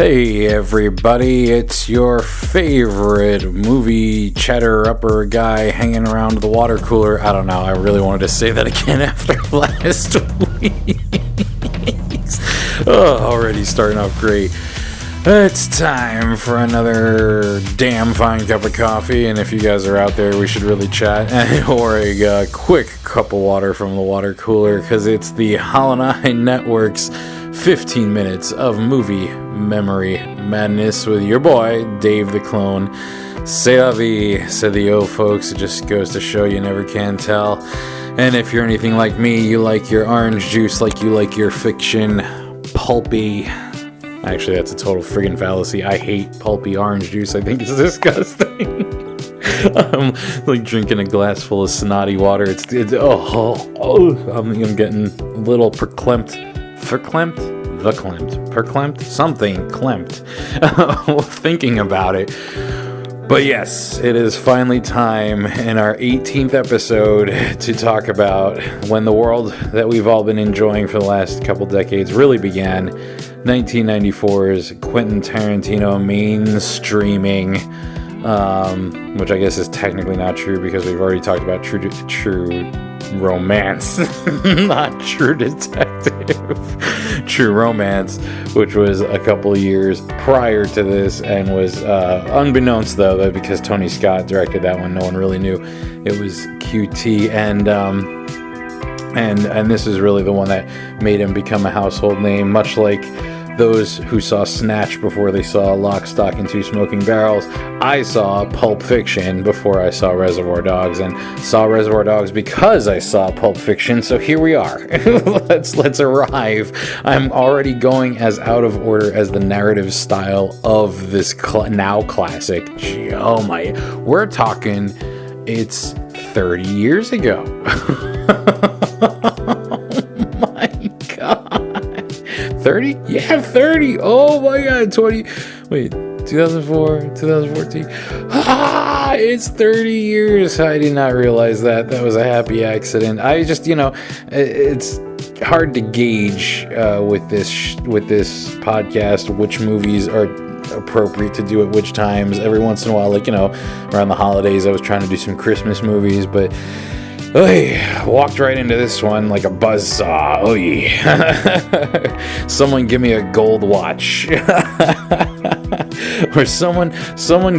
Hey everybody, it's your favorite movie chatter-upper guy hanging around the water cooler. I don't know, I really wanted to say that again after last week. Already starting off great. It's time for another damn fine cup of coffee, and if you guys are out there, we should really chat, or a quick cup of water from the water cooler, because it's the Hollow9ine Network's 15 minutes of movie memory madness with your boy, Dave the Klone. C'est la vie, said the old folks. It just goes to show you never can tell. And if you're anything like me, you like your orange juice like you like your fiction pulpy. Actually, that's a total friggin' fallacy. I hate pulpy orange juice. I think it's disgusting. I'm like drinking a glass full of snotty water. I'm getting a little perklempt, thinking about it. But yes, it is finally time in our 18th episode to talk about when the world that we've all been enjoying for the last couple decades really began. 1994's Quentin Tarantino mainstreaming, which I guess is technically not true because we've already talked about true romance, not True Detective. True Romance, which was a couple of years prior to this, and was unbeknownst though that because Tony Scott directed that one, no one really knew it was QT, and this is really the one that made him become a household name, much like those who saw Snatch before they saw Lock, Stock, and Two Smoking Barrels. I saw Pulp Fiction before I saw Reservoir Dogs, and saw Reservoir Dogs because I saw Pulp Fiction, so here we are. Let's arrive. I'm already going as out of order as the narrative style of this now classic. Oh my, we're talking, it's 30 years ago. Oh my God. 30? Yeah, 30. Oh my God, 2004, 2014. It's 30 years. I did not realize that. That was a happy accident. I just, it's hard to gauge with this podcast which movies are appropriate to do at which times. Every once in a while, like, around the holidays, I was trying to do some Christmas movies, but walked right into this one like a buzzsaw. Someone give me a gold watch. Or someone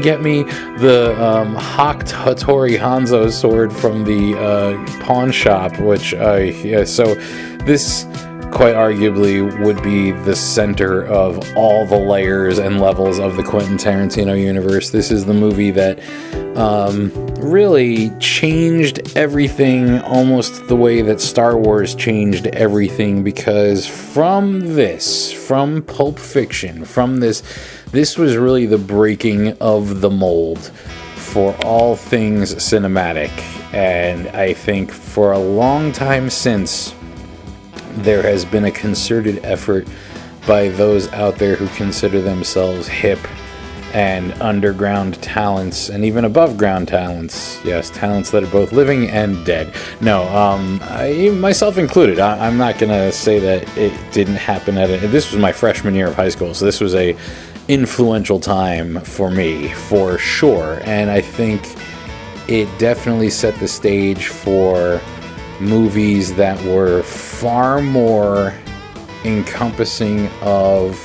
get me the Hocked Hattori Hanzo sword from the pawn shop, which so this quite arguably would be the center of all the layers and levels of the Quentin Tarantino universe. This is the movie that really changed everything, almost the way that Star Wars changed everything, because from Pulp Fiction, this was really the breaking of the mold for all things cinematic. And I think for a long time since, there has been a concerted effort by those out there who consider themselves hip and underground talents, and even above ground talents. Yes, talents that are both living and dead. No, myself included. I'm not gonna say that it didn't happen this was my freshman year of high school, so this was a influential time for me, for sure. And I think it definitely set the stage for movies that were far more encompassing of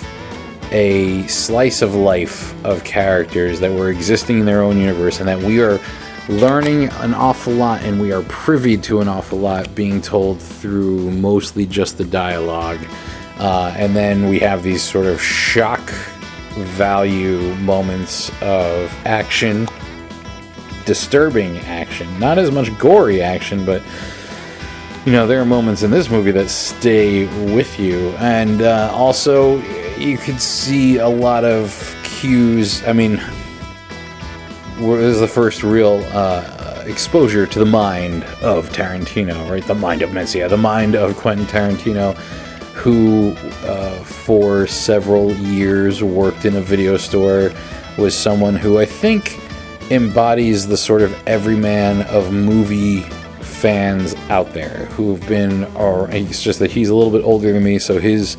a slice of life of characters that were existing in their own universe, and that we are learning an awful lot, and we are privy to an awful lot being told through mostly just the dialogue. And then we have these sort of shock value moments of action, disturbing action, not as much gory action, but there are moments in this movie that stay with you. And also, you could see a lot of cues. I mean, this is the first real exposure to the mind of Tarantino, right? The mind of Maresca, the mind of Quentin Tarantino, who for several years worked in a video store, was someone who I think embodies the sort of everyman of movie fans out there who've been, or it's just that he's a little bit older than me, so his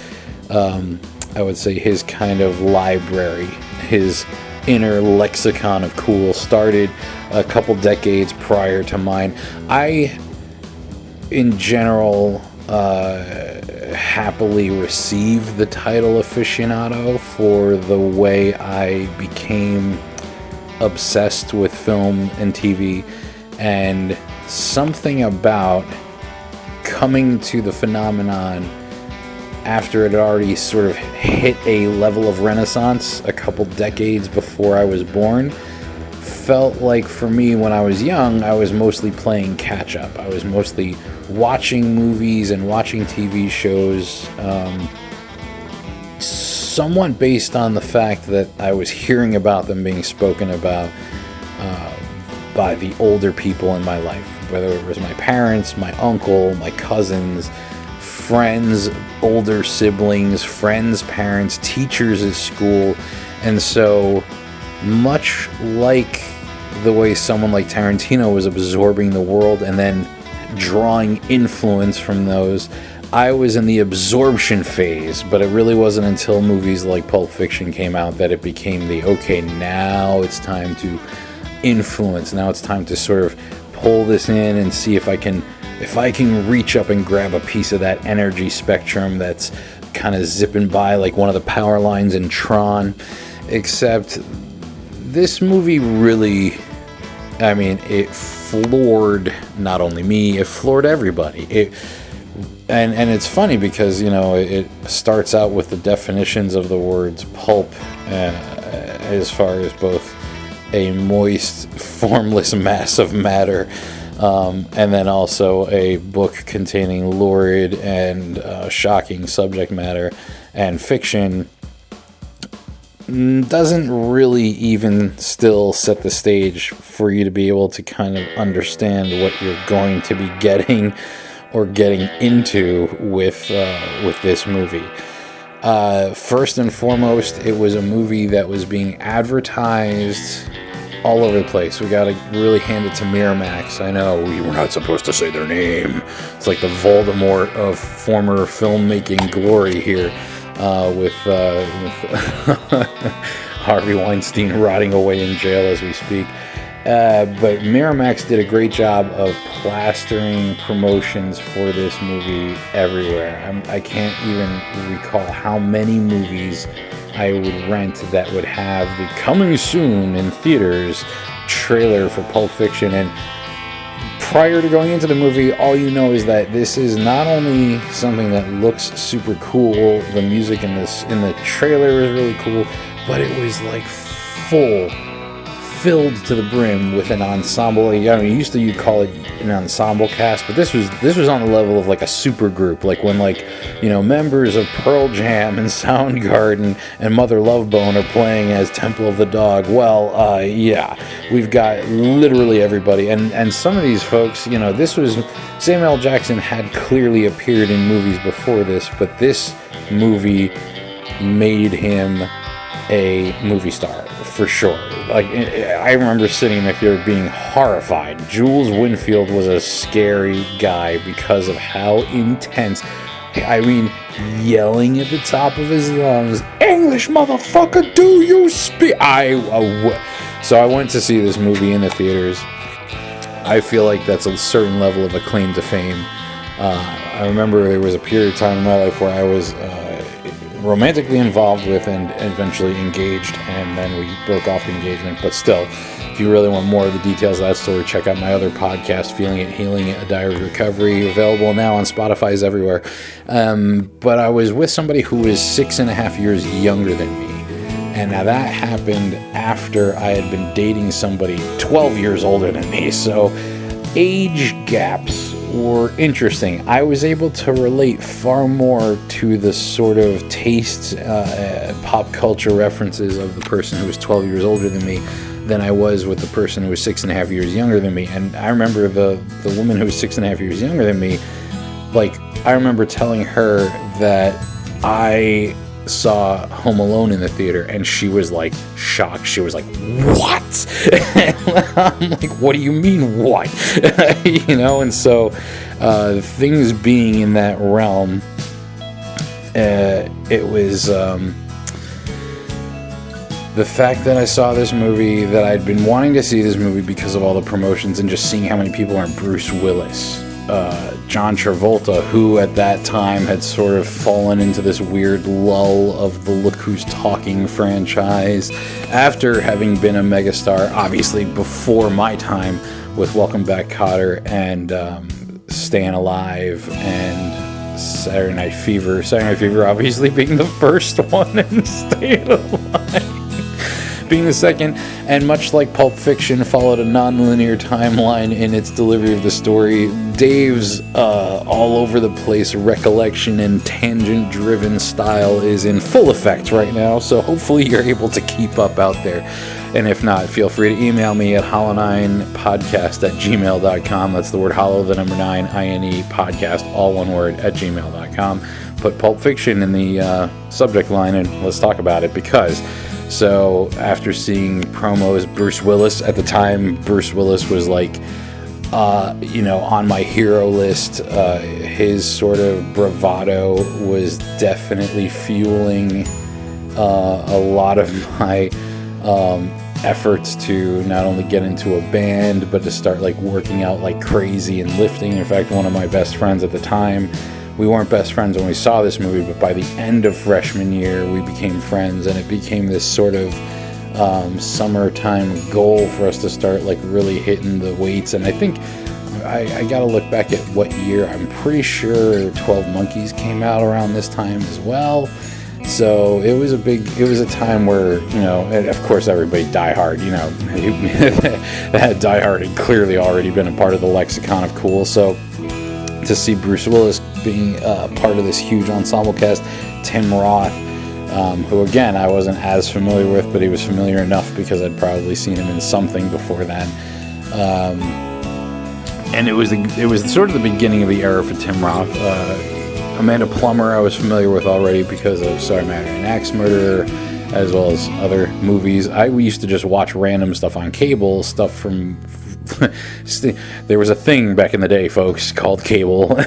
I would say his kind of library, his inner lexicon of cool started a couple decades prior to mine. I, in general, happily receive the title aficionado for the way I became obsessed with film and TV, and something about coming to the phenomenon after it had already sort of hit a level of renaissance a couple decades before I was born, felt like for me when I was young, I was mostly playing catch up. I was mostly watching movies and watching TV shows, somewhat based on the fact that I was hearing about them being spoken about by the older people in my life, whether it was my parents, my uncle, my cousins, friends, older siblings, friends' parents, teachers at school. And so much like the way someone like Tarantino was absorbing the world and then drawing influence from those, I was in the absorption phase, but it really wasn't until movies like Pulp Fiction came out that it became the, okay, now it's time to influence. Now it's time to sort of pull this in and see if I can reach up and grab a piece of that energy spectrum that's kind of zipping by like one of the power lines in Tron. Except this movie really, I mean, it floored not only me, it floored everybody. And it's funny because, you know, it starts out with the definitions of the words pulp, as far as both a moist, formless mass of matter, and then also a book containing lurid and shocking subject matter, and fiction doesn't really even still set the stage for you to be able to kind of understand what you're going to be getting or getting into with this movie. First and foremost, it was a movie that was being advertised all over the place. We gotta really hand it to Miramax. I know we were not supposed to say their name. It's like the Voldemort of former filmmaking glory here, with Harvey Weinstein rotting away in jail as we speak. But Miramax did a great job of plastering promotions for this movie everywhere. I can't even recall how many movies I would rent that would have the coming soon in theaters trailer for Pulp Fiction. And prior to going into the movie, all you know is that this is not only something that looks super cool, the music in the trailer is really cool, but it was like filled to the brim with an ensemble. I mean, you'd call it an ensemble cast, but this was on the level of like a super group, like when, like, you know, members of Pearl Jam and Soundgarden and Mother Love Bone are playing as Temple of the Dog. Well, yeah, we've got literally everybody, and some of these folks, you know, Samuel L. Jackson had clearly appeared in movies before this, but this movie made him a movie star for sure. Like, I remember sitting there being horrified. Jules Winfield was a scary guy because of how intense, I mean, yelling at the top of his lungs, "English, motherfucker, do you speak?" So I went to see this movie in the theaters. I feel like that's a certain level of acclaim to fame. I remember there was a period of time in my life where I was romantically involved with and eventually engaged, and then we broke off the engagement. But still, if you really want more of the details of that story, check out my other podcast, Feeling It, Healing It, A Diary of Recovery, available now on Spotify, is everywhere. But I was with somebody who was 6.5 years younger than me, and now that happened after I had been dating somebody 12 years older than me, so age gaps were interesting. I was able to relate far more to the sort of tastes, pop culture references of the person who was 12 years older than me than I was with the person who was 6.5 years younger than me. And I remember the woman who was 6.5 years younger than me, like, I remember telling her that I saw Home Alone in the theater, and she was like shocked. She was like, "What?" I'm like, "What do you mean, what?" You know. And so things being in that realm, It was the fact that I saw this movie, that I'd been wanting to see this movie because of all the promotions and just seeing how many people are in Bruce Willis. John Travolta, who at that time had sort of fallen into this weird lull of the Look Who's Talking franchise after having been a megastar, obviously before my time, with Welcome Back, Kotter, and Staying Alive, and Saturday Night Fever. Saturday Night Fever obviously being the first one, and Staying Alive being the second, and much like Pulp Fiction followed a non-linear timeline in its delivery of the story, Dave's all over the place recollection and tangent driven style is in full effect right now, so hopefully you're able to keep up out there. And if not, feel free to email me at hollow9podcast@gmail.com. That's the word hollow, the number 9, INE, podcast, all one word, at gmail.com. Put Pulp Fiction in the subject line and let's talk about it, because so after seeing promos, Bruce Willis, at the time, Bruce Willis was like, on my hero list. His sort of bravado was definitely fueling a lot of my efforts to not only get into a band, but to start like working out like crazy and lifting. In fact, one of my best friends at the time, we weren't best friends when we saw this movie, but by the end of freshman year, we became friends, and it became this sort of summertime goal for us to start like really hitting the weights. And I think I got to look back at what year. I'm pretty sure 12 Monkeys came out around this time as well. So it was a time where, and of course everybody Die Hard, that Die Hard had clearly already been a part of the lexicon of cool. So to see Bruce Willis being part of this huge ensemble cast, Tim Roth, who again I wasn't as familiar with, but he was familiar enough because I'd probably seen him in something before then. And it was sort of the beginning of the era for Tim Roth. Amanda Plummer I was familiar with already because of Sorry Mary and Axe Murderer, as well as other movies. I used to just watch random stuff on cable, stuff from there was a thing back in the day, folks, called cable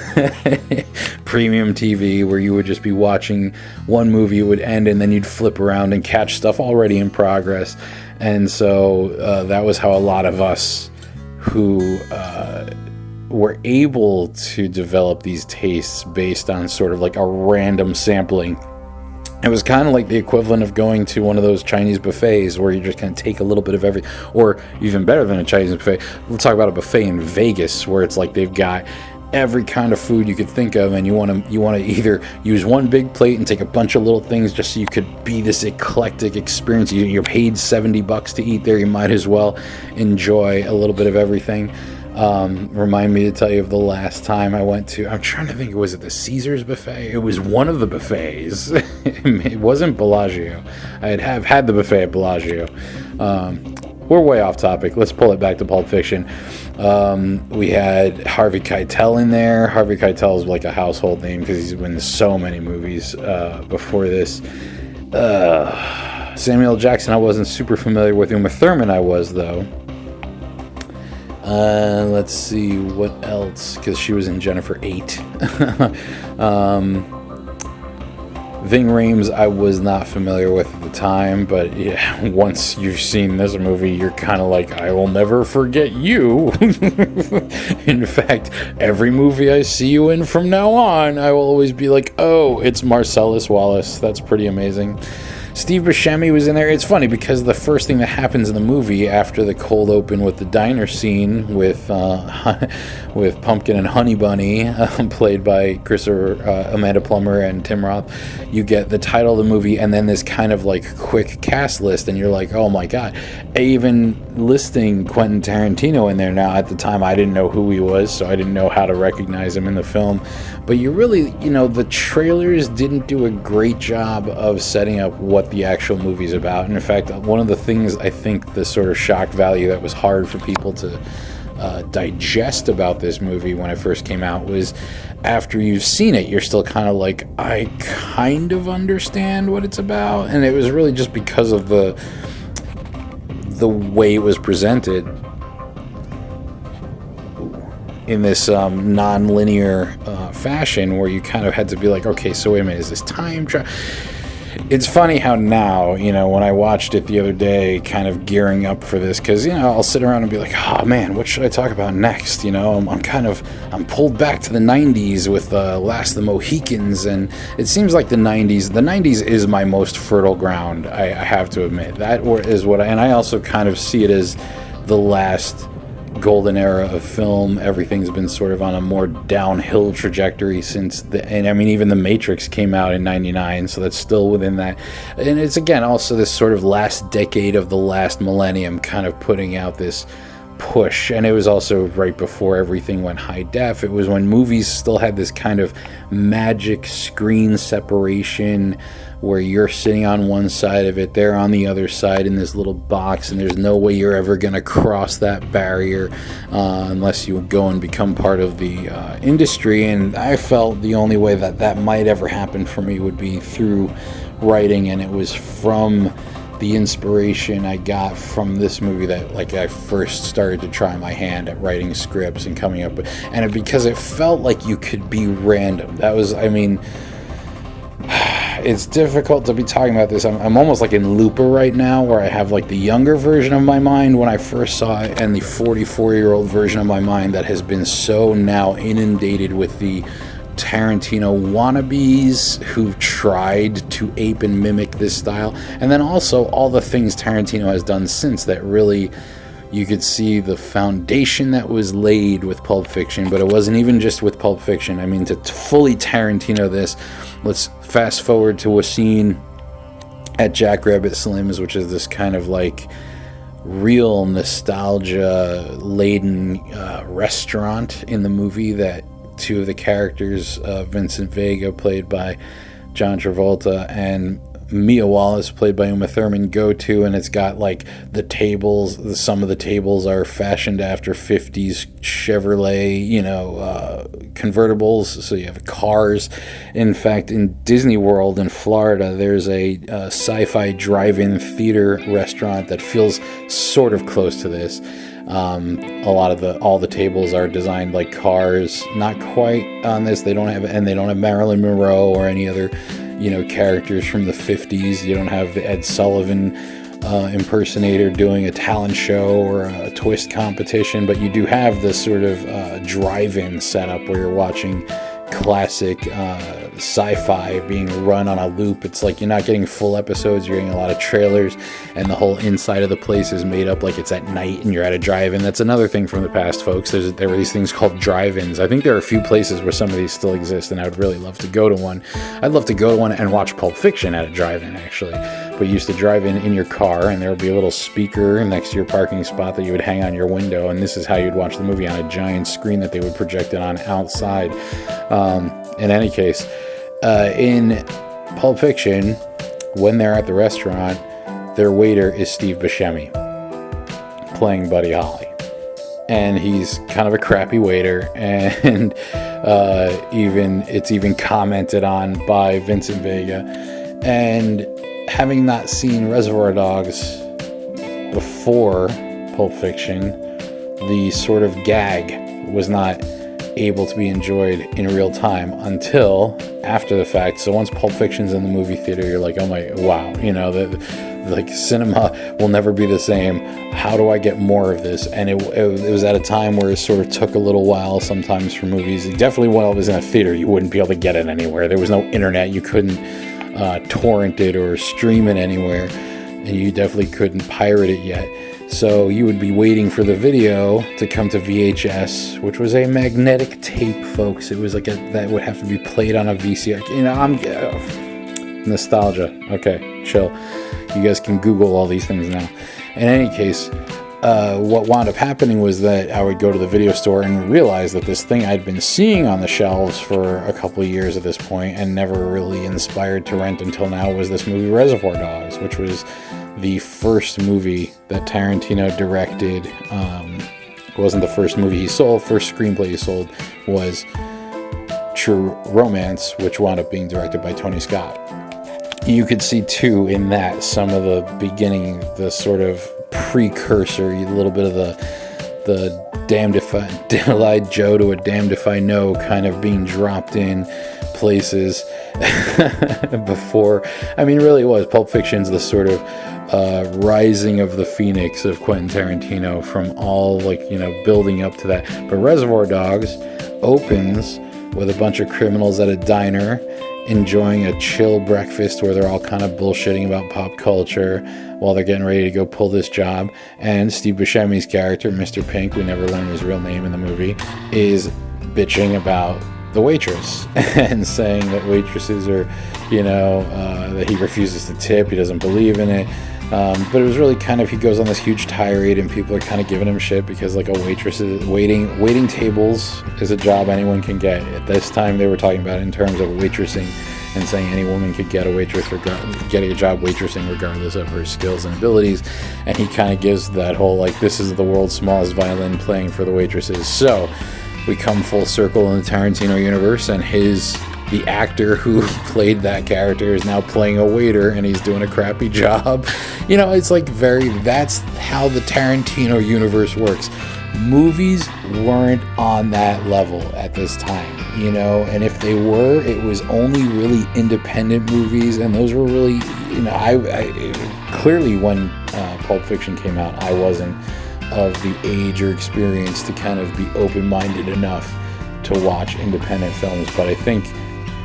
premium TV, where you would just be watching one movie, it would end, and then you'd flip around and catch stuff already in progress. And so that was how a lot of us who were able to develop these tastes based on sort of like a random sampling. It was kind of like the equivalent of going to one of those Chinese buffets where you just kind of take a little bit of every, or even better than a Chinese buffet. We'll talk about a buffet in Vegas where it's like they've got every kind of food you could think of, and you want to either use one big plate and take a bunch of little things just so you could be this eclectic experience. You're paid $70 to eat there, you might as well enjoy a little bit of everything. Remind me to tell you of the last time I went to, I'm trying to think, was it the Caesars buffet? It was one of the buffets. It wasn't Bellagio. I have had the buffet at Bellagio. We're way off topic. Let's pull it back to Pulp Fiction. We had Harvey Keitel in there. Harvey Keitel is like a household name because he's been in so many movies before this. Samuel Jackson I wasn't super familiar with. Uma Thurman I was, though. Let's see what else, because she was in Jennifer 8. Ving Rhames I was not familiar with at the time, but yeah, once you've seen this movie, you're kind of like, I will never forget you. In fact, every movie I see you in from now on, I will always be like, oh, it's Marcellus Wallace. That's pretty amazing. Steve Buscemi was in there. It's funny because the first thing that happens in the movie after the cold open with the diner scene with Pumpkin and Honey Bunny, played by Amanda Plummer and Tim Roth, you get the title of the movie and then this kind of like quick cast list, and you're like, oh my god. Even listing Quentin Tarantino in there now. At the time I didn't know who he was, so I didn't know how to recognize him in the film. But you really, the trailers didn't do a great job of setting up what the actual movie's about. And in fact, one of the things I think the sort of shock value that was hard for people to digest about this movie when it first came out was, after you've seen it, you're still kind of like, I kind of understand what it's about. And it was really just because of the way it was presented. in this non-linear fashion, where you kind of had to be like, okay, so wait a minute, is this time travel? It's funny how now, when I watched it the other day, kind of gearing up for this, because, I'll sit around and be like, oh man, what should I talk about next? I'm pulled back to the 90s with Last of the Mohicans, and it seems like the 90s is my most fertile ground, I have to admit. That is what and I also kind of see it as the last golden era of film. Everything's been sort of on a more downhill trajectory since even The Matrix came out in 99, so that's still within that. And it's again also this sort of last decade of the last millennium kind of putting out this push. And it was also right before everything went high def. It was when movies still had this kind of magic screen separation, where you're sitting on one side of it, they're on the other side in this little box, and there's no way you're ever going to cross that barrier unless you go and become part of the industry. And I felt the only way that might ever happen for me would be through writing, and it was from the inspiration I got from this movie that I first started to try my hand at writing scripts and coming up with, and because it felt like you could be random. That was, it's difficult to be talking about this. I'm almost like in Looper right now, where I have the younger version of my mind when I first saw it, and the 44-year-old version of my mind that has been so now inundated with the Tarantino wannabes who've tried to ape and mimic this style, and then also all the things Tarantino has done since that really, you could see the foundation that was laid with Pulp Fiction. But it wasn't even just with Pulp Fiction. To fully Tarantino this, let's fast forward to a scene at Jackrabbit Slim's, which is this kind of real nostalgia laden restaurant in the movie that two of the characters, Vincent Vega, played by John Travolta, and Mia Wallace, played by Uma Thurman, go to, and it's got the tables. Some of the tables are fashioned after 50s Chevrolet, convertibles. So you have cars. In fact, in Disney World in Florida, there's a sci-fi drive-in theater restaurant that feels sort of close to this. All the tables are designed like cars. Not quite on this. They don't have Marilyn Monroe or any other characters from the 50s. You don't have the Ed Sullivan impersonator doing a talent show or a twist competition, but you do have this sort of drive-in setup where you're watching classic sci-fi being run on a loop. It's you're not getting full episodes, you're getting a lot of trailers, and the whole inside of the place is made up like it's at night and you're at a drive-in. That's another thing from the past, folks. There were these things called drive-ins. I think there are a few places where some of these still exist, and I would really love to go to one. I'd love to go to one and watch Pulp Fiction at a drive-in, actually. But you used to drive in your car, and there would be a little speaker next to your parking spot that you would hang on your window, and this is how you'd watch the movie, on a giant screen that they would project it on outside. In any case, in Pulp Fiction, when they're at the restaurant, their waiter is Steve Buscemi, playing Buddy Holly. And he's kind of a crappy waiter, and it's even commented on by Vincent Vega. And having not seen Reservoir Dogs before Pulp Fiction, the sort of gag was not able to be enjoyed in real time until after the fact. So once Pulp Fiction's in the movie theater, you're like, oh my, wow, cinema will never be the same. How do I get more of this? And it was at a time where it sort of took a little while sometimes for movies. Definitely while it was in a theater, you wouldn't be able to get it anywhere. There was no internet. You couldn't torrent it or stream it anywhere, and you definitely couldn't pirate it yet. So you would be waiting for the video to come to VHS, which was a magnetic tape, folks. It was that would have to be played on a VCR. I'm nostalgia. Okay, chill. You guys can Google all these things now. In any case, what wound up happening was that I would go to the video store and realize that this thing I'd been seeing on the shelves for a couple of years at this point and never really inspired to rent until now was this movie Reservoir Dogs, which was the first movie that Tarantino directed. It wasn't the first movie he sold. First screenplay he sold was True Romance, which wound up being directed by Tony Scott. You could see too in that some of the beginning, the sort of precursor, a little bit of the damned if I lied Joe to a damned if I know kind of being dropped in places before. I mean, really it was. Pulp Fiction's the sort of rising of the phoenix of Quentin Tarantino from all, like, you know, building up to that. But Reservoir Dogs opens with a bunch of criminals at a diner enjoying a chill breakfast where they're all kind of bullshitting about pop culture while they're getting ready to go pull this job. And Steve Buscemi's character, Mr. Pink, we never learn his real name in the movie, is bitching about the waitress and saying that waitresses are, you know, that he refuses to tip, he doesn't believe in it. But it was really kind of, he goes on this huge tirade and people are kind of giving him shit because, like, a waitress is waiting tables is a job anyone can get. At this time they were talking about it in terms of waitressing and saying any woman could get a job waitressing regardless of her skills and abilities. And he kind of gives that whole, like, this is the world's smallest violin playing for the waitresses. So we come full circle in the Tarantino universe, and the actor who played that character is now playing a waiter, and he's doing a crappy job. You know, it's like that's how the Tarantino universe works. Movies weren't on that level at this time, you know, and if they were, it was only really independent movies, and those were really, you know, I clearly when Pulp Fiction came out, I wasn't of the age or experience to kind of be open-minded enough to watch independent films. But I think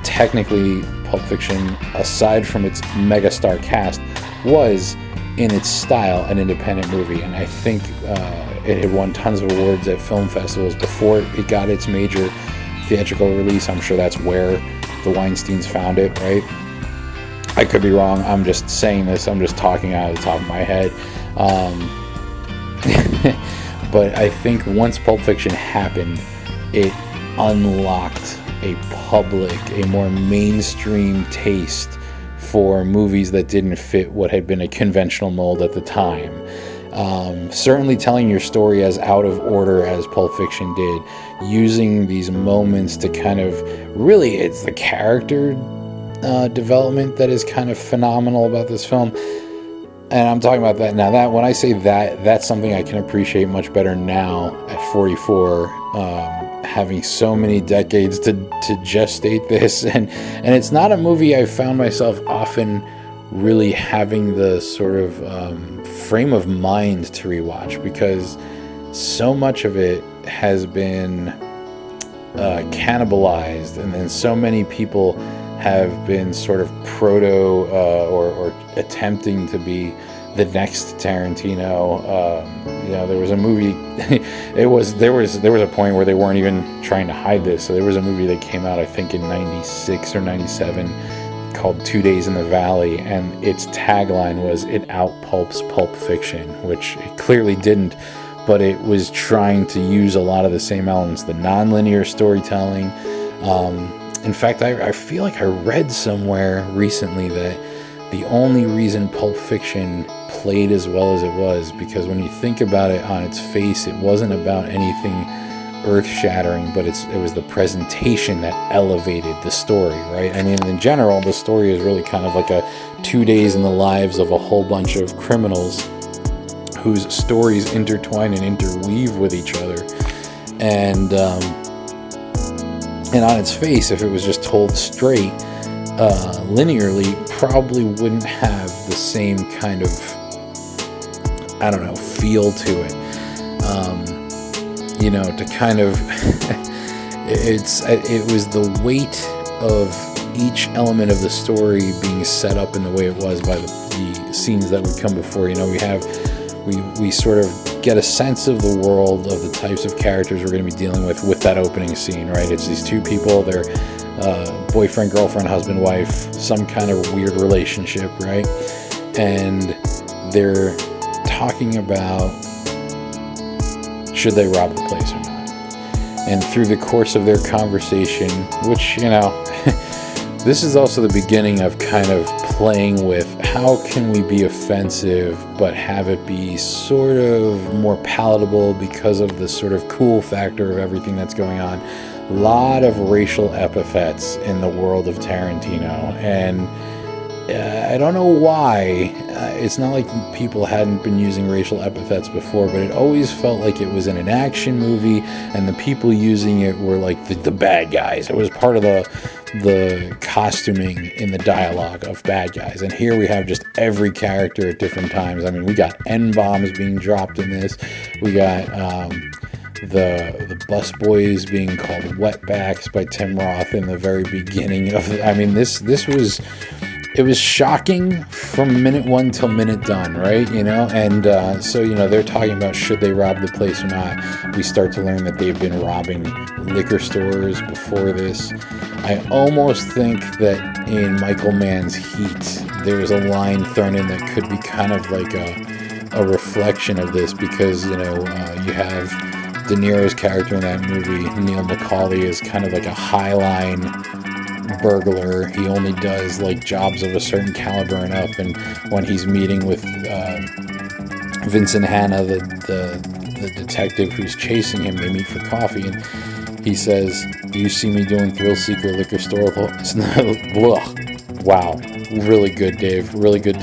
technically Pulp Fiction, aside from its megastar cast, was in its style an independent movie, and I think it had won tons of awards at film festivals before it got its major theatrical release. I'm sure that's where the Weinsteins found it, right? I could be wrong. I'm just saying this. I'm just talking out of the top of my head. But I think once Pulp Fiction happened, it unlocked a more mainstream taste for movies that didn't fit what had been a conventional mold at the time. Certainly telling your story as out of order as Pulp Fiction did, using these moments to kind of, really, it's the character development that is kind of phenomenal about this film. And I'm talking about that now. That when I say that, that's something I can appreciate much better now at 44, having so many decades to gestate this. And it's not a movie I found myself often really having the sort of frame of mind to rewatch, because so much of it has been cannibalized, and then so many people have been sort of or attempting to be the next Tarantino. You know, there was a movie. There was a point where they weren't even trying to hide this. So there was a movie that came out, I think, in '96 or '97, called 2 Days in the Valley, and its tagline was "It out-pulps Pulp Fiction," which it clearly didn't, but it was trying to use a lot of the same elements, the non-linear storytelling. In fact, I feel like I read somewhere recently that the only reason Pulp Fiction played as well as it was because when you think about it on its face, it wasn't about anything earth-shattering, but it was the presentation that elevated the story, right? I mean, in general, the story is really kind of like a 2 days in the lives of a whole bunch of criminals whose stories intertwine and interweave with each other. And on its face, if it was just told straight, linearly, probably wouldn't have the same kind of, I don't know, feel to it. You know, to kind of, it was the weight of each element of the story being set up in the way it was by the scenes that would come before. You know, we sort of get a sense of the world, of the types of characters we're going to be dealing with that opening scene, right? It's these two people, they're boyfriend, girlfriend, husband, wife, some kind of weird relationship, right? And they're talking about should they rob the place or not. And through the course of their conversation, which, you know, this is also the beginning of kind of playing with how can we be offensive but have it be sort of more palatable because of the sort of cool factor of everything that's going on. A lot of racial epithets in the world of Tarantino, and I don't know why. It's not like people hadn't been using racial epithets before, but it always felt like it was in an action movie, and the people using it were like the bad guys. It was part of the costuming in the dialogue of bad guys. And here we have just every character at different times. I mean, we got N-bombs being dropped in this. We got the bus boys being called wetbacks by Tim Roth in the very beginning of it. I mean, this was... It was shocking from minute one till minute done, right? You know, and so, you know, they're talking about should they rob the place or not. We start to learn that they've been robbing liquor stores before this. I almost think that in Michael Mann's Heat, there's a line thrown in that could be kind of like a reflection of this, because, you know, you have De Niro's character in that movie, Neil McCauley, is kind of like a highline burglar. He only does like jobs of a certain caliber and up, and when he's meeting with Vincent Hanna, the detective who's chasing him, they meet for coffee, and he says, "Do you see me doing thrill seeker liquor store?" Wow, really good, Dave. Really good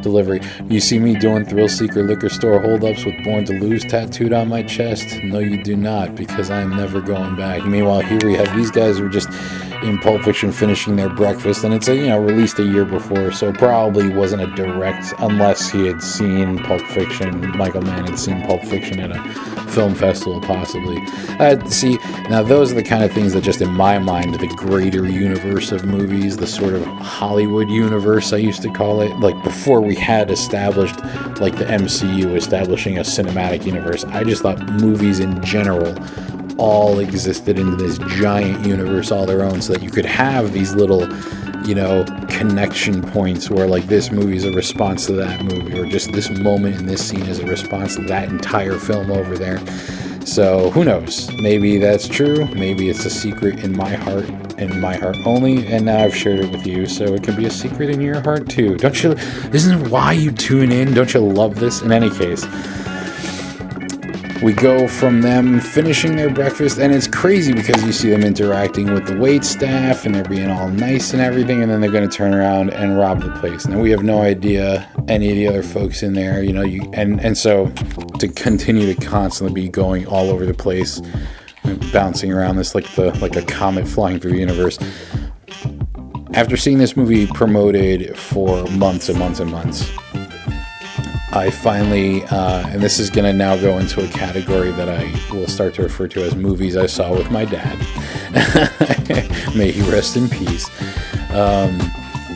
delivery. You see me doing thrill seeker liquor store holdups with Born to Lose tattooed on my chest? No, you do not, because I'm never going back. Meanwhile, here we have these guys who are just in Pulp Fiction finishing their breakfast, and it's released a year before, so probably wasn't a direct, unless he had seen Pulp Fiction. Michael Mann had seen Pulp Fiction at a film festival, possibly. See, now those are the kind of things that just in my mind, the greater universe of movies, the sort of Hollywood universe, I used to call it, like before we had established, like the MCU establishing a cinematic universe. I just thought movies in general all existed in this giant universe all their own, so that you could have these little, connection points where like this movie is a response to that movie, or just this moment in this scene is a response to that entire film over there. So who knows? Maybe that's true. Maybe it's a secret in my heart and my heart only, and now I've shared it with you, so it can be a secret in your heart too. Don't you? Isn't it why you tune in? Don't you love this? In any case, we go from them finishing their breakfast, and it's crazy because you see them interacting with the wait staff, and they're being all nice and everything, and then they're going to turn around and rob the place. Now, we have no idea any of the other folks in there, and so to continue to constantly be going all over the place, bouncing around this like a comet flying through the universe. After seeing this movie promoted for months and months and months, I finally, and this is going to now go into a category that I will start to refer to as movies I saw with my dad. May he rest in peace.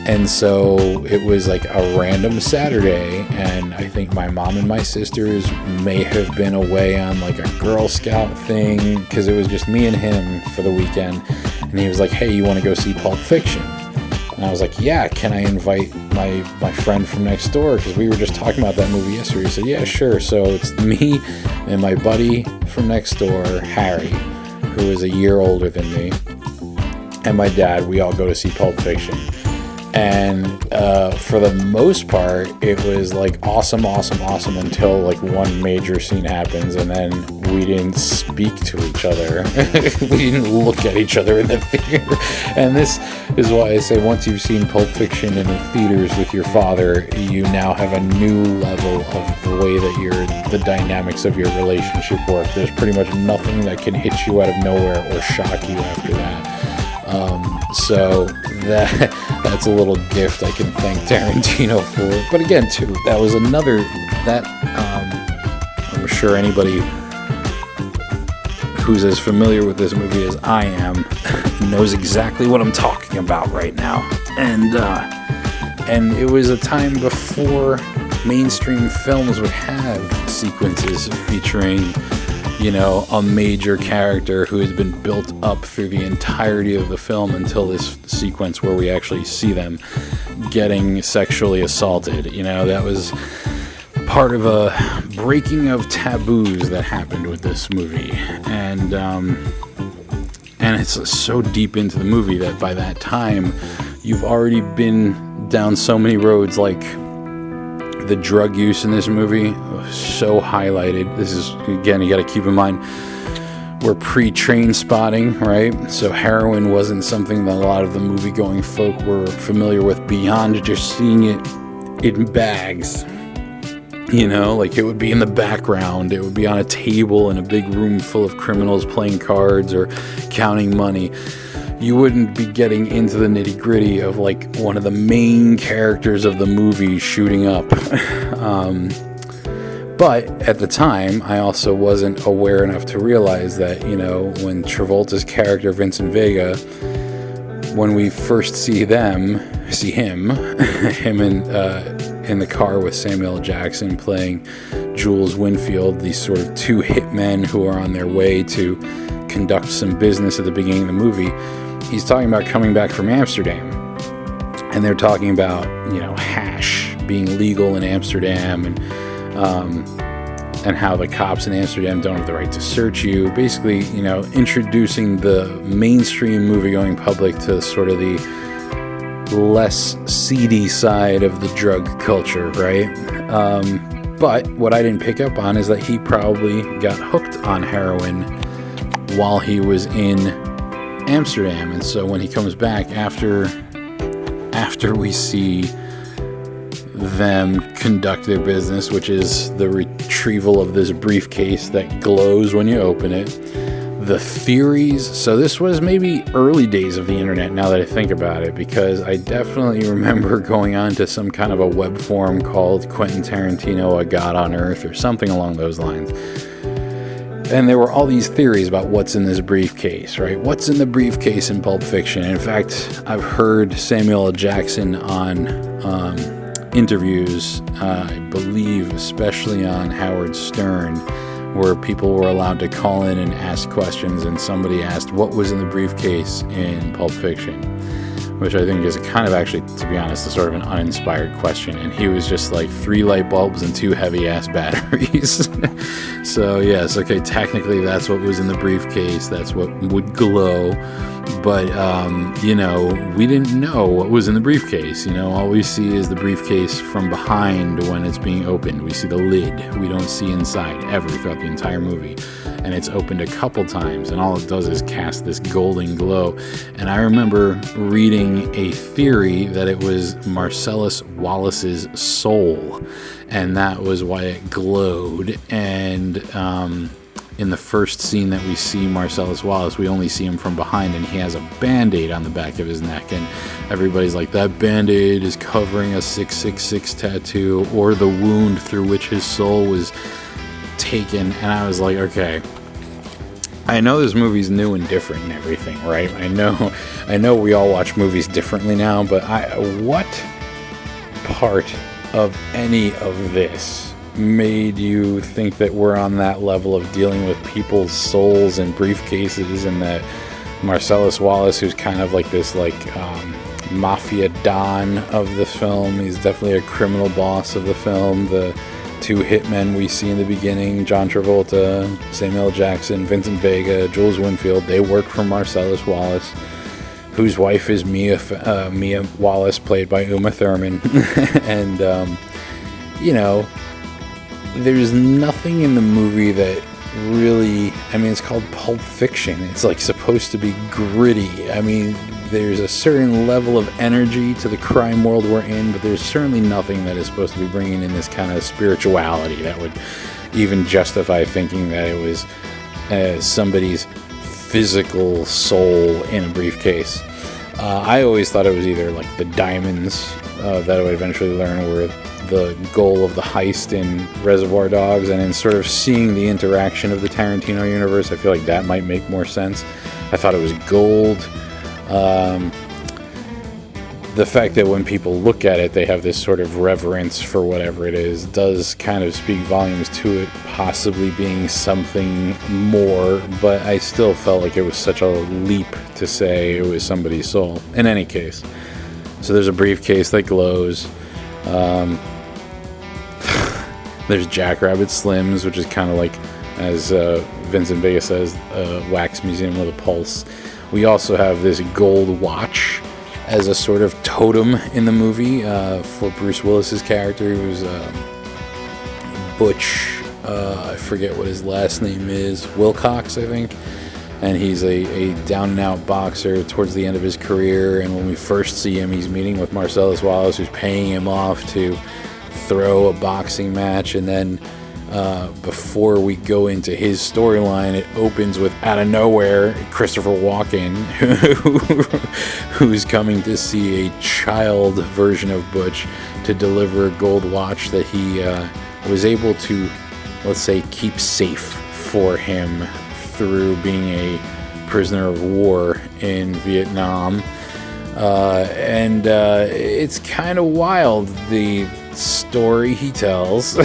And so it was like a random Saturday, and I think my mom and my sisters may have been away on like a Girl Scout thing, because it was just me and him for the weekend. And he was like, "Hey, you want to go see Pulp Fiction?" And I was like, "Yeah, can I invite my friend from next door?" Because we were just talking about that movie yesterday. He said, "Yeah, sure." So it's me and my buddy from next door, Harry, who is a year older than me, and my dad. We all go to see Pulp Fiction. And for the most part, it was like awesome until like one major scene happens, and then we didn't speak to each other. We didn't look at each other in the theater. And this is why I say once you've seen Pulp Fiction in the theaters with your father, you now have a new level of the way that the dynamics of your relationship work. There's pretty much nothing that can hit you out of nowhere or shock you after that. So that's a little gift I can thank Tarantino for. But again, too, that was another that I'm sure anybody who's as familiar with this movie as I am knows exactly what I'm talking about right now. And it was a time before mainstream films would have sequences featuring a major character who has been built up through the entirety of the film until this sequence where we actually see them getting sexually assaulted. That was part of a breaking of taboos that happened with this movie. And it's so deep into the movie that by that time, you've already been down so many roads, like the drug use in this movie was so highlighted. This is, again, you got to keep in mind, were pre-train spotting, right? So heroin wasn't something that a lot of the movie-going folk were familiar with beyond just seeing it in bags. You know, like it would be in the background, it would be on a table in a big room full of criminals playing cards or counting money. You wouldn't be getting into the nitty-gritty of like one of the main characters of the movie shooting up. But at the time, I also wasn't aware enough to realize that, you know, when Travolta's character, Vincent Vega, when we first see him in the car with Samuel L. Jackson playing Jules Winfield, these sort of two hitmen who are on their way to conduct some business at the beginning of the movie, he's talking about coming back from Amsterdam. And they're talking about, you know, hash being legal in Amsterdam and how the cops in Amsterdam don't have the right to search you. Basically, you know, introducing the mainstream movie-going public to sort of the less seedy side of the drug culture, right? But what I didn't pick up on is that he probably got hooked on heroin while he was in Amsterdam. And so when he comes back after we see them conduct their business, which is the retrieval of this briefcase that glows when you open it, the theories. So this was maybe early days of the internet, now that I think about it, because I definitely remember going on to some kind of a web forum called Quentin Tarantino, A God on Earth, or something along those lines. And there were all these theories about what's in this briefcase, right? What's in the briefcase in Pulp Fiction? And in fact, I've heard Samuel L. Jackson on interviews, I believe, especially on Howard Stern, where people were allowed to call in and ask questions, and somebody asked what was in the briefcase in Pulp Fiction, which I think is kind of, actually, to be honest, a sort of an uninspired question. And he was just like 3 light bulbs and 2 heavy-ass batteries. So, yes, okay, technically that's what was in the briefcase. That's what would glow. But, you know, we didn't know what was in the briefcase. You know, all we see is the briefcase from behind when it's being opened. We see the lid. We don't see inside ever throughout the entire movie. And it's opened a couple times, and all it does is cast this golden glow. And I remember reading a theory that it was Marcellus Wallace's soul, and that was why it glowed. And in the first scene that we see Marcellus Wallace, we only see him from behind, and he has a Band-Aid on the back of his neck, and everybody's like, that Band-Aid is covering a 666 tattoo, or the wound through which his soul was taken. And I was like, okay, I know this movie's new and different and everything, right? I know we all watch movies differently now, but what part of any of this made you think that we're on that level of dealing with people's souls and briefcases, and that Marcellus Wallace, who's kind of like this mafia don of the film, he's definitely a criminal boss of the film, the 2 hitmen we see in the beginning, John Travolta, Samuel L. Jackson, Vincent Vega, Jules Winfield, they work for Marcellus Wallace, whose wife is Mia Wallace, played by Uma Thurman. And, you know, there's nothing in the movie that really, I mean, it's called Pulp Fiction. It's like supposed to be gritty. I mean, there's a certain level of energy to the crime world we're in, but there's certainly nothing that is supposed to be bringing in this kind of spirituality that would even justify thinking that it was somebody's physical soul in a briefcase. I always thought it was either like the diamonds that I would eventually learn were the goal of the heist in Reservoir Dogs, and in sort of seeing the interaction of the Tarantino universe, I feel like that might make more sense. I thought it was gold. The fact that when people look at it, they have this sort of reverence for whatever it is, does kind of speak volumes to it possibly being something more, but I still felt like it was such a leap to say it was somebody's soul. In any case, so there's a briefcase that glows. There's Jackrabbit Slims, which is kind of like, as Vincent Vega says, a wax museum with a pulse. We also have this gold watch as a sort of totem in the movie for Bruce Willis's character, who's butch I forget what his last name is, Wilcox, I think. And he's a down-and-out boxer towards the end of his career. And when we first see him, he's meeting with Marcellus Wallace, who's paying him off to throw a boxing match. And then before we go into his storyline, it opens with, out of nowhere, Christopher Walken, who's coming to see a child version of Butch to deliver a gold watch that he was able to, let's say, keep safe for him through being a prisoner of war in Vietnam. And it's kind of wild, the story he tells.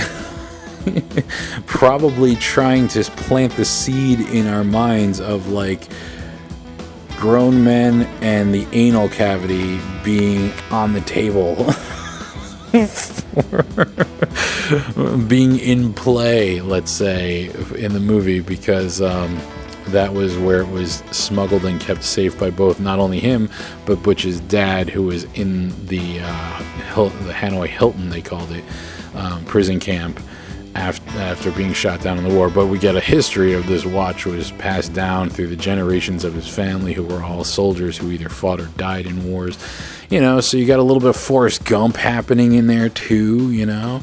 Probably trying to plant the seed in our minds of like grown men and the anal cavity being on the table. Being in play, let's say, in the movie, because that was where it was smuggled and kept safe by both not only him but Butch's dad, who was in the Hanoi Hilton, they called it, prison camp after being shot down in the war. But we get a history of this watch was passed down through the generations of his family, who were all soldiers who either fought or died in wars. You know, so you got a little bit of Forrest Gump happening in there too, you know.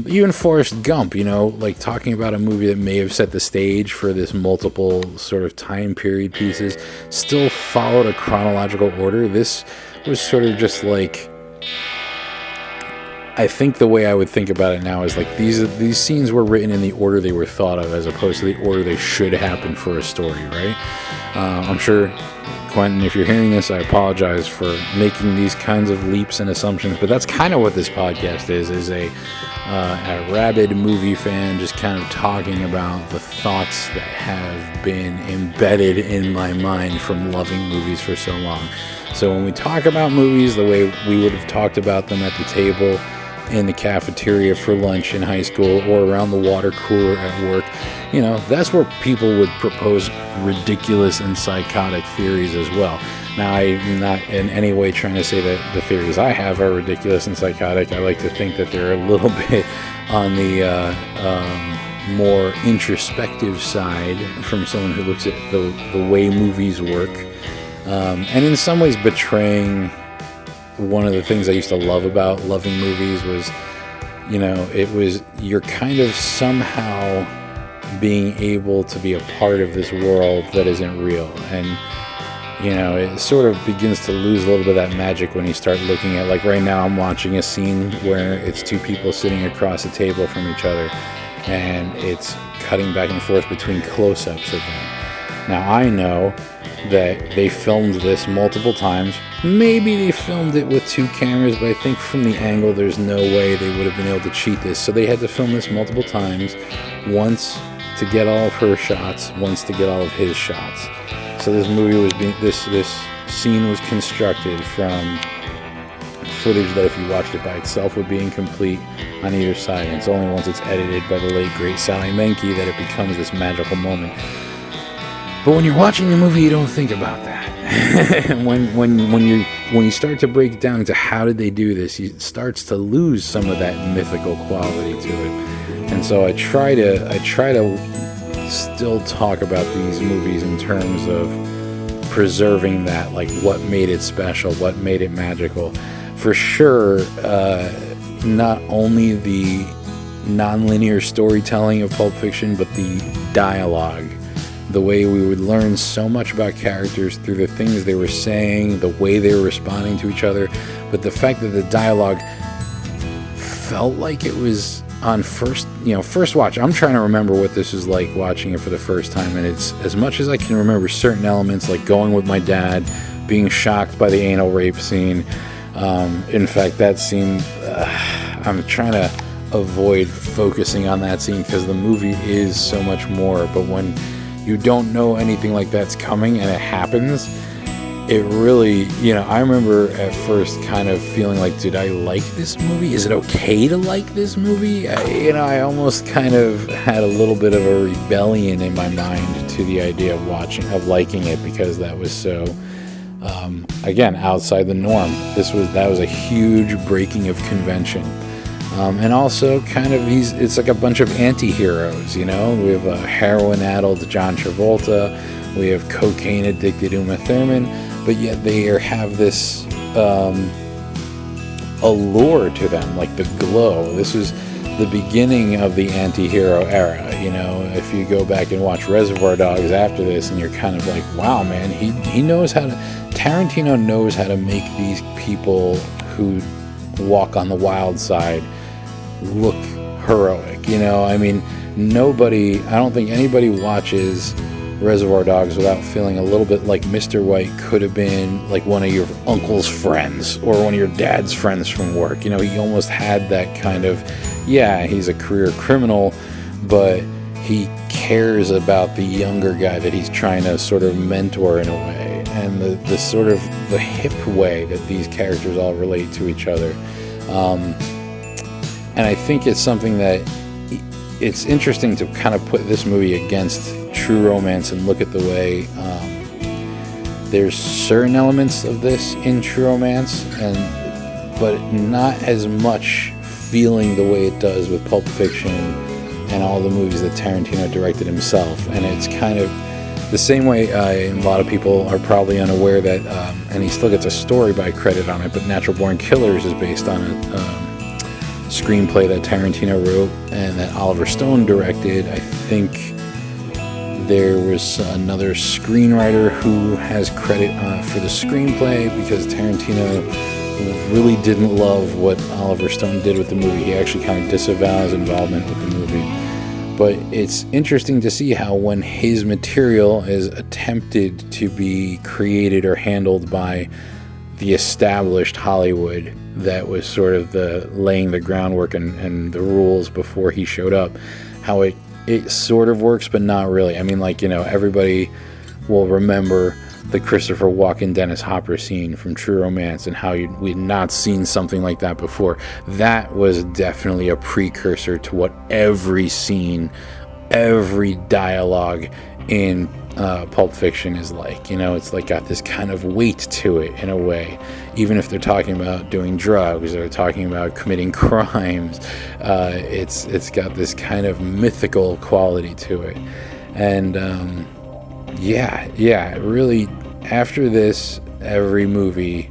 Even Forrest Gump, you know, like talking about a movie that may have set the stage for this multiple sort of time period pieces, still followed a chronological order. This was sort of just like, I think the way I would think about it now is like these scenes were written in the order they were thought of, as opposed to the order they should happen for a story, right? I'm sure, Quentin, if you're hearing this, I apologize for making these kinds of leaps and assumptions, but that's kind of what this podcast is a rabid movie fan just kind of talking about the thoughts that have been embedded in my mind from loving movies for so long. So when we talk about movies the way we would have talked about them at the table, in the cafeteria for lunch in high school, or around the water cooler at work, you know, that's where people would propose ridiculous and psychotic theories as well. Now, I'm not in any way trying to say that the theories I have are ridiculous and psychotic. I like to think that they're a little bit on the more introspective side from someone who looks at the way movies work, and in some ways betraying. One of the things I used to love about loving movies was, you know, it was you're kind of somehow being able to be a part of this world that isn't real. And, you know, it sort of begins to lose a little bit of that magic when you start looking at, like right now I'm watching a scene where it's two people sitting across a table from each other, and it's cutting back and forth between close-ups of them. Now, I know that they filmed this multiple times. Maybe they filmed it with two cameras, but I think from the angle, there's no way they would have been able to cheat this. So they had to film this multiple times, once to get all of her shots, once to get all of his shots. So this movie was this scene was constructed from footage that, if you watched it by itself, would be incomplete on either side. And it's only once it's edited by the late great Sally Menke that it becomes this magical moment. But when you're watching the movie, you don't think about that. when you start to break it down into how did they do this, it starts to lose some of that mythical quality to it. And so I try to still talk about these movies in terms of preserving that, like what made it special, what made it magical. For sure, not only the nonlinear storytelling of Pulp Fiction, but the dialogue. The way we would learn so much about characters through the things they were saying, the way they were responding to each other, but the fact that the dialogue felt like it was on first watch. I'm trying to remember what this was like watching it for the first time, and it's as much as I can remember certain elements, like going with my dad, being shocked by the anal rape scene. In fact, that scene, I'm trying to avoid focusing on that scene because the movie is so much more, but when you don't know anything like that's coming and it happens, it really, you know, I remember at first kind of feeling like, did I like this movie? Is it okay to like this movie? I almost kind of had a little bit of a rebellion in my mind to the idea of liking it, because that was so, again, outside the norm. That was a huge breaking of convention. And also kind of it's like a bunch of anti-heroes, you know. We have a heroin-addled John Travolta, we have cocaine-addicted Uma Thurman, but yet they have this allure to them, like the glow. This was the beginning of the anti-hero era, you know. If you go back and watch Reservoir Dogs after this, and you're kind of like, wow, man, he knows how to, Tarantino knows how to make these people who walk on the wild side look heroic, you know. I mean, I don't think anybody watches Reservoir Dogs without feeling a little bit like Mr. White could have been like one of your uncle's friends or one of your dad's friends from work. You know, he almost had that kind of, yeah, he's a career criminal, but he cares about the younger guy that he's trying to sort of mentor in a way, and the sort of the hip way that these characters all relate to each other. And I think it's something that it's interesting to kind of put this movie against True Romance and look at the way there's certain elements of this in True Romance, but not as much feeling the way it does with Pulp Fiction and all the movies that Tarantino directed himself. And it's kind of the same way, and a lot of people are probably unaware that, and he still gets a story by credit on it, but Natural Born Killers is based on a screenplay that Tarantino wrote and that Oliver Stone directed. I think there was another screenwriter who has credit for the screenplay, because Tarantino really didn't love what Oliver Stone did with the movie. He actually kind of disavows involvement with the movie. But it's interesting to see how when his material is attempted to be created or handled by the established Hollywood that was sort of laying the groundwork and the rules before he showed up, how it sort of works, but not really. I mean, like, you know, everybody will remember the Christopher Walken Dennis Hopper scene from True Romance, and how we'd not seen something like that before. That was definitely a precursor to what every scene, every dialogue in Pulp Fiction is like. You know, it's like got this kind of weight to it in a way. Even if they're talking about doing drugs or talking about committing crimes, it's got this kind of mythical quality to it. And really, after this, every movie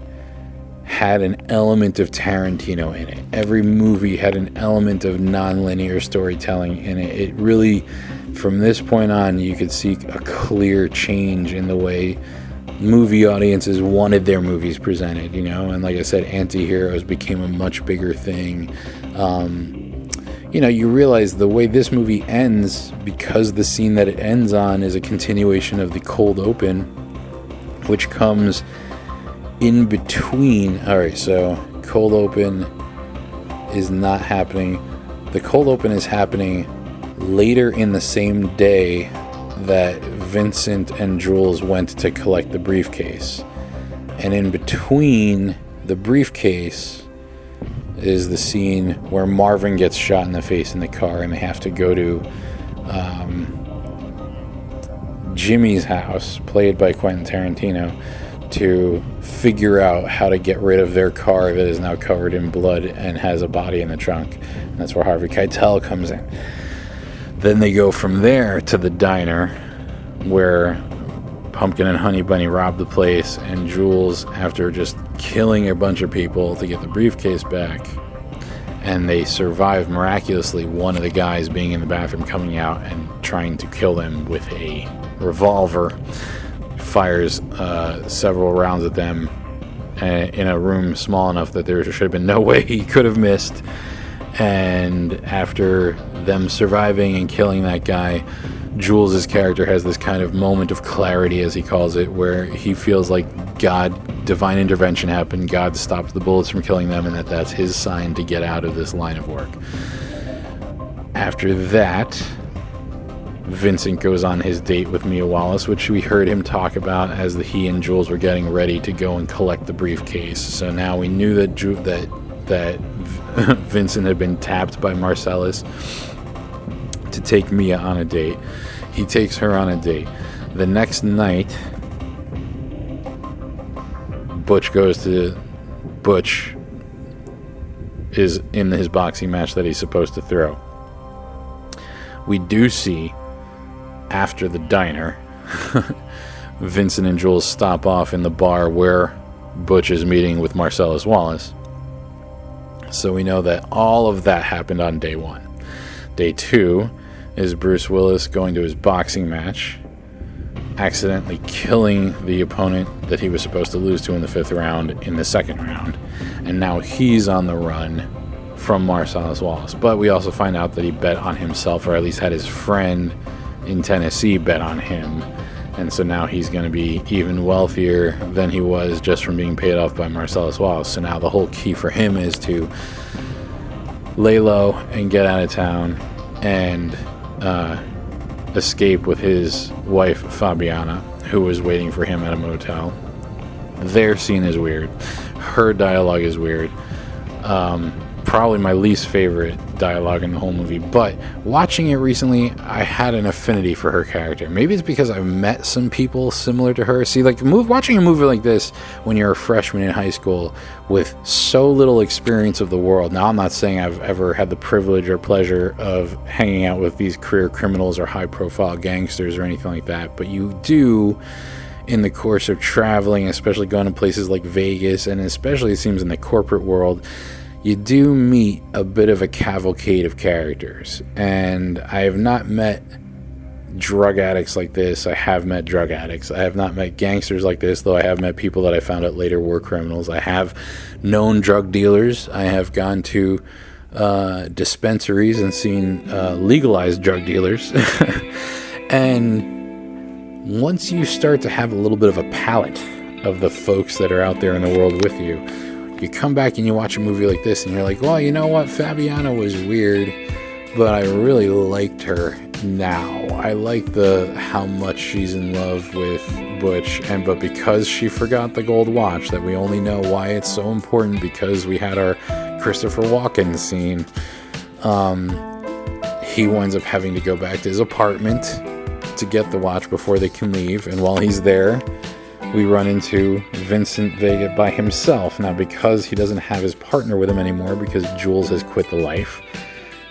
had an element of Tarantino in it. Every movie had an element of non-linear storytelling in it. It really, from this point on, you could see a clear change in the way movie audiences wanted their movies presented, you know. And like I said, anti-heroes became a much bigger thing. You know, you realize the way this movie ends, because the scene that it ends on is a continuation of the cold open, which comes in between. Alright, so cold open is not happening. The cold open is happening later in the same day that Vincent and Jules went to collect the briefcase. And in between the briefcase is the scene where Marvin gets shot in the face in the car, and they have to go to Jimmy's house, played by Quentin Tarantino, to figure out how to get rid of their car that is now covered in blood and has a body in the trunk. And that's where Harvey Keitel comes in. Then they go from there to the diner where Pumpkin and Honey Bunny rob the place, and Jules, after just killing a bunch of people to get the briefcase back, and they survive miraculously, one of the guys being in the bathroom, coming out and trying to kill them with a revolver, fires several rounds at them in a room small enough that there should have been no way he could have missed. And after them surviving and killing that guy, Jules' character has this kind of moment of clarity, as he calls it, where he feels like divine intervention happened, God stopped the bullets from killing them, and that's his sign to get out of this line of work. After that, Vincent goes on his date with Mia Wallace, which we heard him talk about as he and Jules were getting ready to go and collect the briefcase. So now we knew that Vincent had been tapped by Marcellus to take Mia on a date. He takes her on a date. The next night, Butch is in his boxing match that he's supposed to throw. We do see, after the diner, Vincent and Jules stop off in the bar where Butch is meeting with Marcellus Wallace. So we know that all of that happened on day 1. Day 2 is Bruce Willis going to his boxing match, accidentally killing the opponent that he was supposed to lose to in the 5th round in the 2nd round. And now he's on the run from Marcellus Wallace. But we also find out that he bet on himself, or at least had his friend in Tennessee bet on him. And so now he's going to be even wealthier than he was just from being paid off by Marcellus Wallace. So now the whole key for him is to lay low and get out of town and escape with his wife Fabiana, who was waiting for him at a motel. Their scene is weird. Her dialogue is weird. Probably my least favorite dialogue in the whole movie, but watching it recently, I had an affinity for her character. Maybe it's because I've met some people similar to her. See, like, watching a movie like this when you're a freshman in high school with so little experience of the world. Now, I'm not saying I've ever had the privilege or pleasure of hanging out with these career criminals or high-profile gangsters or anything like that, but you do, in the course of traveling, especially going to places like Vegas, and especially it seems in the corporate world, you do meet a bit of a cavalcade of characters. And I have not met drug addicts like this. I have met drug addicts. I have not met gangsters like this, though I have met people that I found out later were criminals. I have known drug dealers. I have gone to dispensaries and seen legalized drug dealers. And once you start to have a little bit of a palette of the folks that are out there in the world with you, you come back and you watch a movie like this and you're like, well, you know what? Fabiana was weird, but I really liked her now. I like how much she's in love with Butch, but because she forgot the gold watch, that we only know why it's so important because we had our Christopher Walken scene. He winds up having to go back to his apartment to get the watch before they can leave, and while he's there, we run into Vincent Vega by himself. Now, because he doesn't have his partner with him anymore, because Jules has quit the life,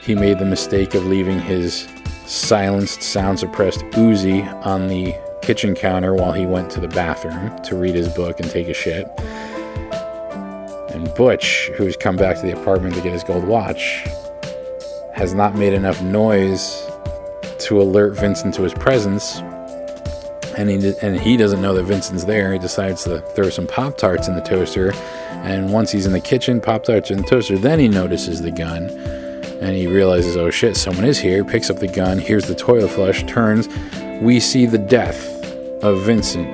he made the mistake of leaving his silenced, sound-suppressed Uzi on the kitchen counter while he went to the bathroom to read his book and take a shit. And Butch, who's come back to the apartment to get his gold watch, has not made enough noise to alert Vincent to his presence. And he doesn't know that Vincent's there. He decides to throw some Pop-Tarts in the toaster. And once he's in the kitchen, Pop-Tarts in the toaster, then he notices the gun. And he realizes, oh shit, someone is here. Picks up the gun, hears the toilet flush, turns. We see the death of Vincent.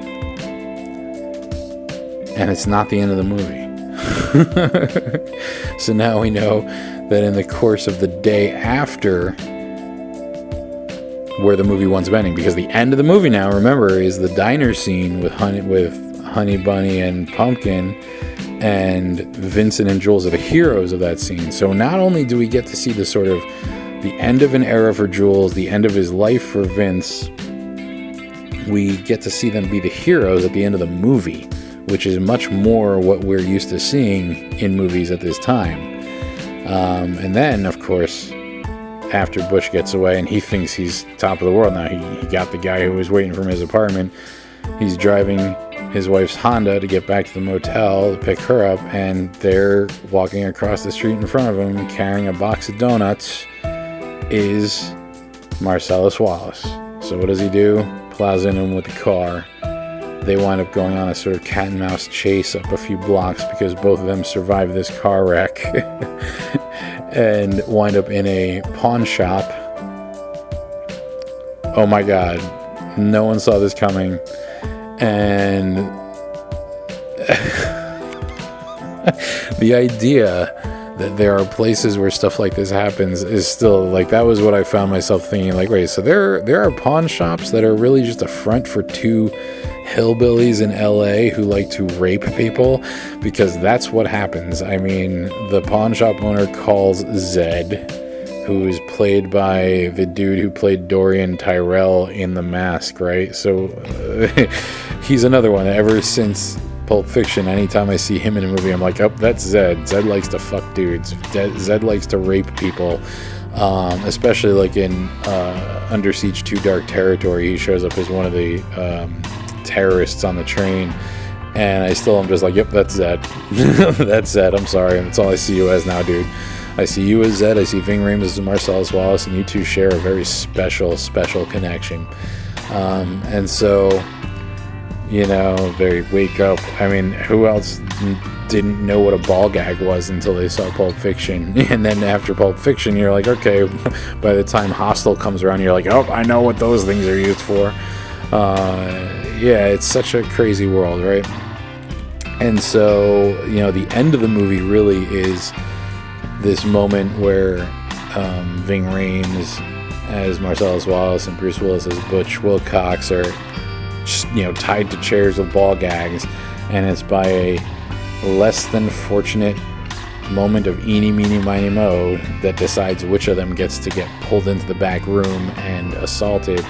And it's not the end of the movie. So now we know that in the course of the day after where the movie winds up ending, because the end of the movie now, remember, is the diner scene with Honey Bunny and Pumpkin, and Vincent and Jules are the heroes of that scene. So not only do we get to see the sort of the end of an era for Jules, the end of his life for Vince, we get to see them be the heroes at the end of the movie, which is much more what we're used to seeing in movies at this time. And then, of course, after Butch gets away and he thinks he's top of the world now, he got the guy who was waiting from his apartment. He's driving his wife's Honda to get back to the motel to pick her up, and they're walking across the street in front of him carrying a box of donuts is Marcellus Wallace. So what does he do? Plows in him with the car. They wind up going on a sort of cat and mouse chase up a few blocks because both of them survive this car wreck and wind up in a pawn shop. Oh my god, no one saw this coming. And the idea that there are places where stuff like this happens is still, like, that was what I found myself thinking, like, wait, so there are pawn shops that are really just a front for two hillbillies in LA who like to rape people? Because that's what happens. I mean, the pawn shop owner calls Zed, who is played by the dude who played Dorian Tyrell in The Mask, right? So he's another one. Ever since Pulp Fiction, anytime I see him in a movie, I'm like, oh, that's Zed. Zed likes to fuck dudes. Zed likes to rape people. Especially like in Under Siege 2 Dark Territory, he shows up as one of the terrorists on the train, and I still am just like, yep, that's Zed. That's Zed. I'm sorry, that's all I see you as now, dude. I see you as Zed, I see Ving Rhames as Marcellus Wallace, and you two share a very special connection. And so, you know, they wake up. I mean, who else didn't know what a ball gag was until they saw Pulp Fiction? And then after Pulp Fiction, you're like, okay, by the time Hostel comes around, you're like, oh, I know what those things are used for. Yeah, it's such a crazy world, right? And so, you know, the end of the movie really is this moment where Ving Rhames as Marcellus Wallace and Bruce Willis as Butch Wilcox are, you know, tied to chairs with ball gags, and it's by a less than fortunate moment of eeny, meeny, miny, mo that decides which of them gets to get pulled into the back room and assaulted.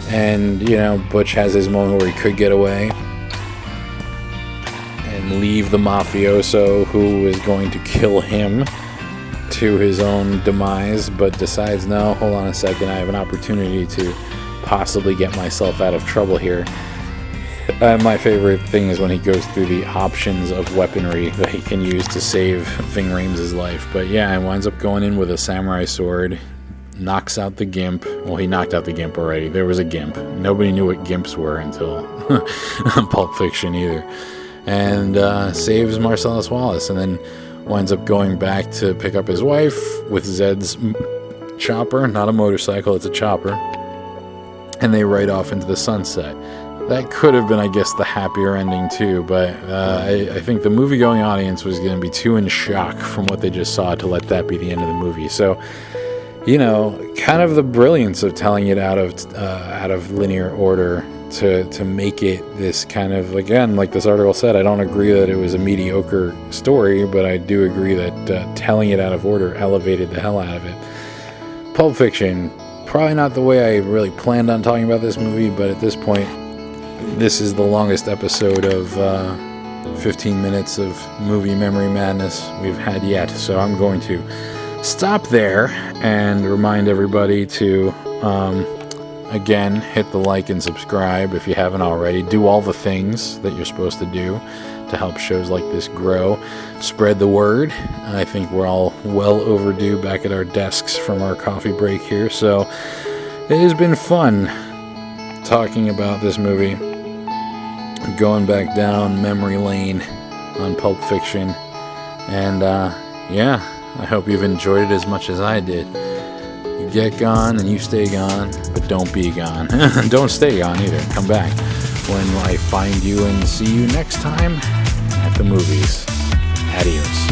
And, you know, Butch has his moment where he could get away and leave the mafioso who is going to kill him to his own demise, but decides, no, hold on a second, I have an opportunity to possibly get myself out of trouble here. My favorite thing is when he goes through the options of weaponry that he can use to save Ving Rhames' life. But yeah, he winds up going in with a samurai sword, knocks out the gimp. Well, he knocked out the gimp already. There was a gimp. Nobody knew what gimps were until Pulp Fiction either. And saves Marcellus Wallace, and then winds up going back to pick up his wife with Zed's chopper. Not a motorcycle, it's a chopper. And they ride off into the sunset. That could have been, I guess, the happier ending too, but I think the movie-going audience was going to be too in shock from what they just saw to let that be the end of the movie. So, you know, kind of the brilliance of telling it out of linear order to make it this kind of, again, like this article said, I don't agree that it was a mediocre story, but I do agree that telling it out of order elevated the hell out of it. Pulp Fiction, probably not the way I really planned on talking about this movie, but at this point, this is the longest episode of 15 minutes of movie memory madness we've had yet, so I'm going to stop there and remind everybody to again, hit the like and subscribe if you haven't already. Do all the things that you're supposed to do to help shows like this grow. Spread the word. I think we're all well overdue back at our desks from our coffee break here. So it has been fun talking about this movie, going back down memory lane on Pulp Fiction. And yeah, I hope you've enjoyed it as much as I did. You get gone and you stay gone, but don't be gone. Don't stay gone either. Come back when I find you, and see you next time at the movies. Adios.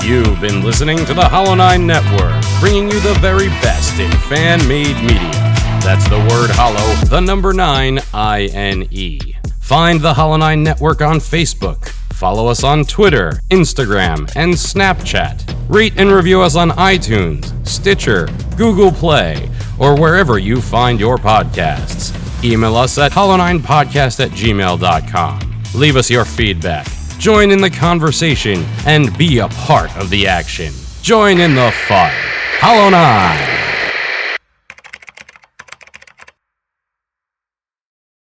You've been listening to the Hollow9ine Network, bringing you the very best in fan-made media. That's the word hollow, the number 9, I-N-E. Find the Hollow9ine Network on Facebook. Follow us on Twitter, Instagram, and Snapchat. Rate and review us on iTunes, Stitcher, Google Play, or wherever you find your podcasts. Email us at hollow9podcast@gmail.com. Leave us your feedback. Join in the conversation and be a part of the action. Join in the fun. Hollow9ine.